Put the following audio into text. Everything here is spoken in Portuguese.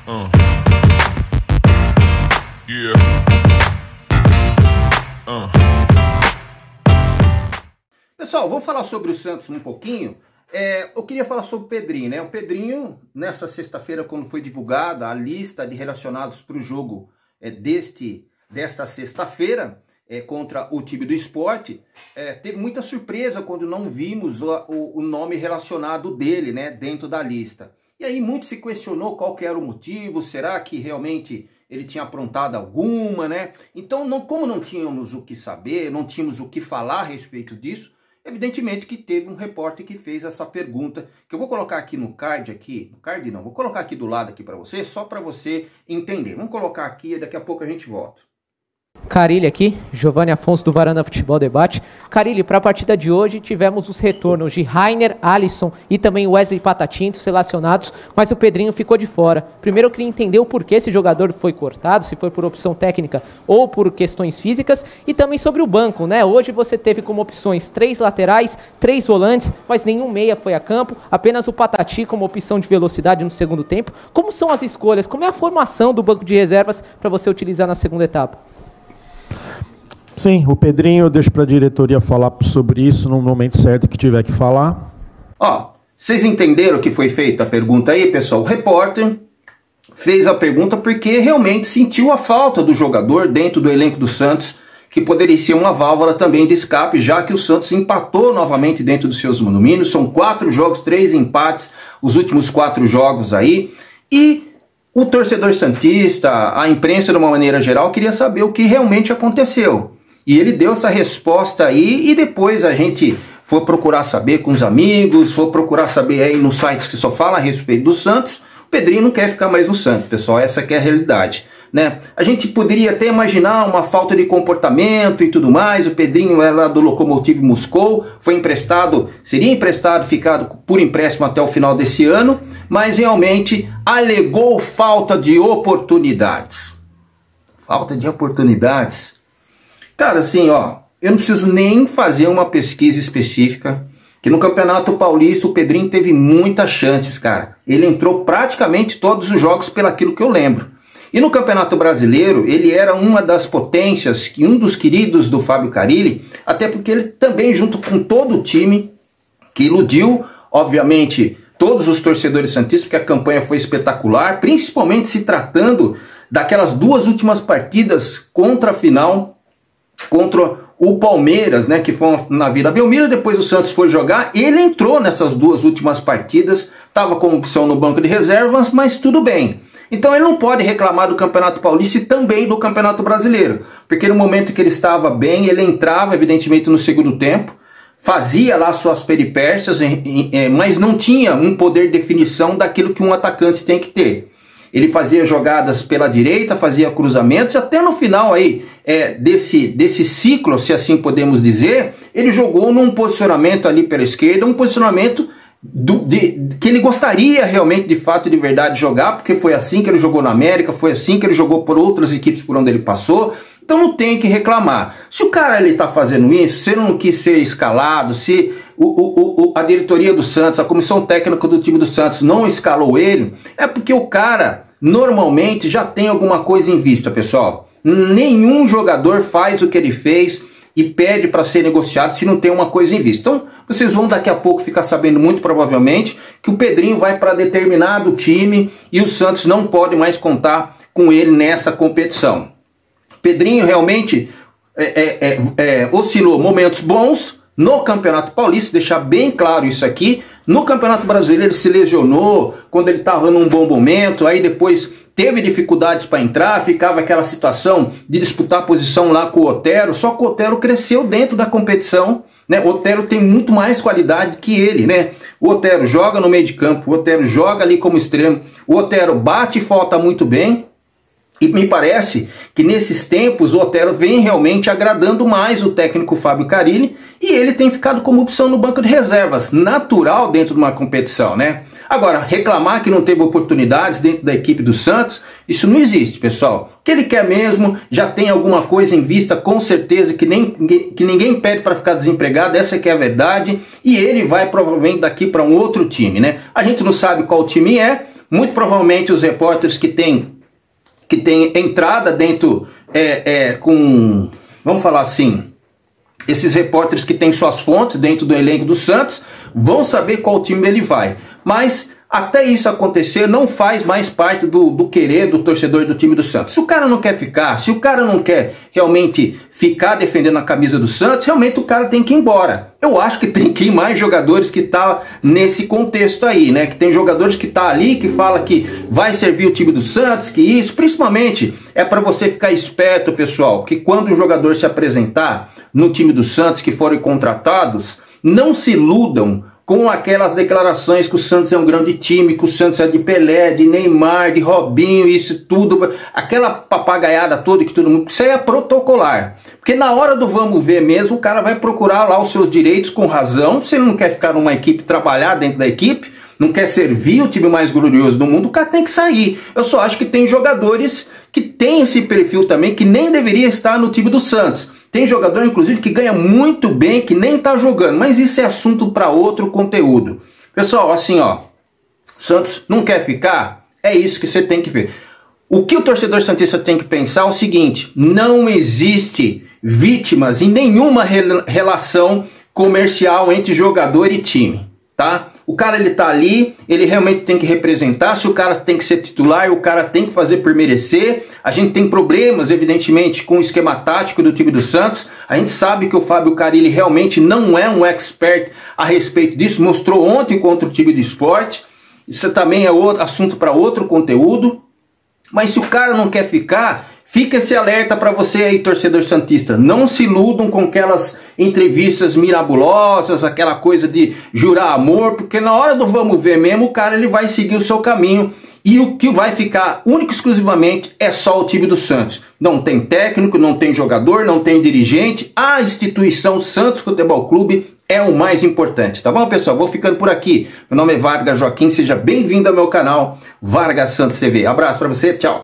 Yeah. Pessoal, vou falar sobre o Santos um pouquinho. Eu queria falar sobre o Pedrinho, né? O Pedrinho, nessa sexta-feira, quando foi divulgada a lista de relacionados para o jogo desta sexta-feira, contra o time do Sport, teve muita surpresa quando não vimos o nome relacionado dele, né, dentro da lista. E aí muito se questionou qual que era o motivo, será que realmente ele tinha aprontado alguma, né? Então, como não tínhamos o que saber, não tínhamos o que falar a respeito disso, evidentemente que teve um repórter que fez essa pergunta, que eu vou colocar aqui no card, vou colocar aqui do lado aqui para você, só para você entender. Vamos colocar aqui e daqui a pouco a gente volta. Carilli aqui, Giovanni Afonso do Varanda Futebol Debate. Carilli, para a partida de hoje tivemos os retornos de Rainer, Alisson e também Wesley Patatinto relacionados, mas o Pedrinho ficou de fora. Primeiro eu queria entender o porquê esse jogador foi cortado, se foi por opção técnica ou por questões físicas, e também sobre o banco, né? Hoje você teve como opções 3 laterais, 3 volantes, mas nenhum meia foi a campo, apenas o Patati como opção de velocidade no segundo tempo. Como são as escolhas? Como é a formação do banco de reservas para você utilizar na segunda etapa? Sim, o Pedrinho, eu deixo para a diretoria falar sobre isso no momento certo que tiver que falar. Vocês entenderam que foi feita a pergunta aí, pessoal? O repórter fez a pergunta porque realmente sentiu a falta do jogador dentro do elenco do Santos, que poderia ser uma válvula também de escape, já que o Santos empatou novamente dentro dos seus domínios. São 4 jogos, 3 empates, os últimos 4 jogos aí. E o torcedor santista, a imprensa de uma maneira geral, queria saber o que realmente aconteceu. E ele deu essa resposta aí, e depois a gente foi procurar saber com os amigos, foi procurar saber aí nos sites que só falam a respeito do Santos. O Pedrinho não quer ficar mais no Santos, pessoal, essa que é a realidade, né? A gente poderia até imaginar uma falta de comportamento e tudo mais. O Pedrinho é lá do Lokomotiv Moscou, foi emprestado, seria emprestado, ficado por empréstimo até o final desse ano, mas realmente alegou falta de oportunidades. Falta de oportunidades. Cara, assim, eu não preciso nem fazer uma pesquisa específica, que no Campeonato Paulista o Pedrinho teve muitas chances, cara. Ele entrou praticamente todos os jogos pelo aquilo que eu lembro. E no Campeonato Brasileiro, ele era uma das potências, um dos queridos do Fábio Carilli, até porque ele também, junto com todo o time, que iludiu, obviamente, todos os torcedores santistas, porque a campanha foi espetacular, principalmente se tratando daquelas 2 últimas partidas contra a final, contra o Palmeiras, né, que foi na Vila Belmiro. Depois o Santos foi jogar, ele entrou nessas 2 últimas partidas, estava com opção no banco de reservas, mas tudo bem. Então ele não pode reclamar do Campeonato Paulista e também do Campeonato Brasileiro, porque no momento que ele estava bem, ele entrava evidentemente no segundo tempo, fazia lá suas peripécias, mas não tinha um poder de definição daquilo que um atacante tem que ter. Ele fazia jogadas pela direita, fazia cruzamentos, até no final aí desse ciclo, se assim podemos dizer, ele jogou num posicionamento ali pela esquerda, um posicionamento que ele gostaria realmente, de fato, de verdade, jogar, porque foi assim que ele jogou na América, foi assim que ele jogou por outras equipes por onde ele passou. Então não tem que reclamar. Se o cara está fazendo isso, se ele não quis ser escalado, se a diretoria do Santos, a comissão técnica do time do Santos não escalou ele, é porque o cara normalmente já tem alguma coisa em vista, pessoal. Nenhum jogador faz o que ele fez e pede para ser negociado se não tem uma coisa em vista. Então vocês vão daqui a pouco ficar sabendo, muito provavelmente, que o Pedrinho vai para determinado time e o Santos não pode mais contar com ele nessa competição. Pedrinho realmente oscilou momentos bons no Campeonato Paulista, deixar bem claro isso aqui. No Campeonato Brasileiro ele se lesionou quando ele estava num bom momento, aí depois teve dificuldades para entrar, ficava aquela situação de disputar posição lá com o Otero, só que o Otero cresceu dentro da competição, né? O Otero tem muito mais qualidade que ele, né? O Otero joga no meio de campo, o Otero joga ali como extremo, o Otero bate e falta muito bem. E me parece que nesses tempos o Otero vem realmente agradando mais o técnico Fábio Carilli, e ele tem ficado como opção no banco de reservas, natural dentro de uma competição, né? Agora, reclamar que não teve oportunidades dentro da equipe do Santos, isso não existe, pessoal. O que ele quer mesmo, já tem alguma coisa em vista, com certeza, que ninguém pede para ficar desempregado, essa que é a verdade, e ele vai provavelmente daqui para um outro time, né? A gente não sabe qual time é, muito provavelmente os repórteres que têm entrada dentro, vamos falar assim, esses repórteres que têm suas fontes dentro do elenco do Santos, vão saber qual time ele vai. Mas até isso acontecer não faz mais parte do querer do torcedor do time do Santos. Se o cara não quer ficar, se o cara não quer realmente ficar defendendo a camisa do Santos, realmente o cara tem que ir embora. Eu acho que tem que ir mais jogadores que tá nesse contexto aí, né? Que tem jogadores que tá ali, que fala que vai servir o time do Santos, que isso, principalmente, é para você ficar esperto, pessoal, que quando o jogador se apresentar no time do Santos, que forem contratados, não se iludam com aquelas declarações que o Santos é um grande time, que o Santos é de Pelé, de Neymar, de Robinho, isso tudo, aquela papagaiada toda que todo mundo... Isso aí é protocolar. Porque na hora do vamos ver mesmo, o cara vai procurar lá os seus direitos com razão. Se ele não quer ficar numa equipe, trabalhar dentro da equipe, não quer servir o time mais glorioso do mundo, o cara tem que sair. Eu só acho que tem jogadores que têm esse perfil também, que nem deveria estar no time do Santos. Tem jogador, inclusive, que ganha muito bem, que nem tá jogando, mas isso é assunto para outro conteúdo. Pessoal, assim, ó, Santos não quer ficar? É isso que você tem que ver. O que o torcedor santista tem que pensar é o seguinte: não existe vítimas em nenhuma relação comercial entre jogador e time, tá? O cara, ele tá ali, ele realmente tem que representar. Se o cara tem que ser titular, o cara tem que fazer por merecer. A gente tem problemas, evidentemente, com o esquema tático do time do Santos. A gente sabe que o Fábio Carille realmente não é um expert a respeito disso. Mostrou ontem contra o time do Sport. Isso também é outro assunto para outro conteúdo. Mas se o cara não quer ficar, fica esse alerta para você aí, torcedor santista. Não se iludam com aquelas entrevistas mirabolosas, aquela coisa de jurar amor, porque na hora do vamos ver mesmo, o cara ele vai seguir o seu caminho. E o que vai ficar único e exclusivamente é só o time do Santos. Não tem técnico, não tem jogador, não tem dirigente. A instituição Santos Futebol Clube é o mais importante. Tá bom, pessoal? Vou ficando por aqui. Meu nome é Vargas Joaquim, seja bem-vindo ao meu canal Vargas Santos TV. Abraço para você, tchau.